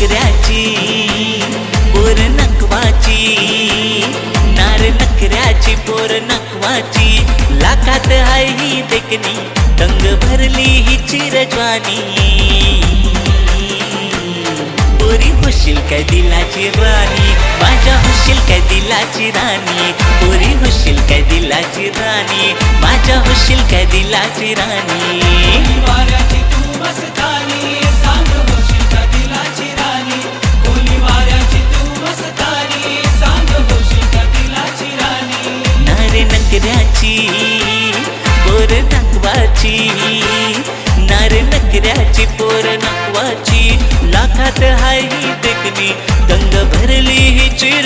नखऱ्याची पोर नकवाची, नार नखऱ्याची पोर नकवाची, लाखात हाय ही देखणी, दंग भरली ही चिरजवानी. पोरी होशील काय दिलाची राणी, माझ्या होशील काय दिलाची राणी. पोरी होशील काय दिलाची राणी, माझ्या होशील काय दिलाची राणी. वाऱ्याची तू मस्तानी, सांग होशील का दिलाची राणी. कोली वाऱ्याची तू मस्तानी, सांग होशील का दिलाची राणी. नारे नखऱ्याची पोर नकवाची, नारे नखऱ्याची पोर नकवाची, लाखात हाय ही देखणी, दंग भरली ही चिर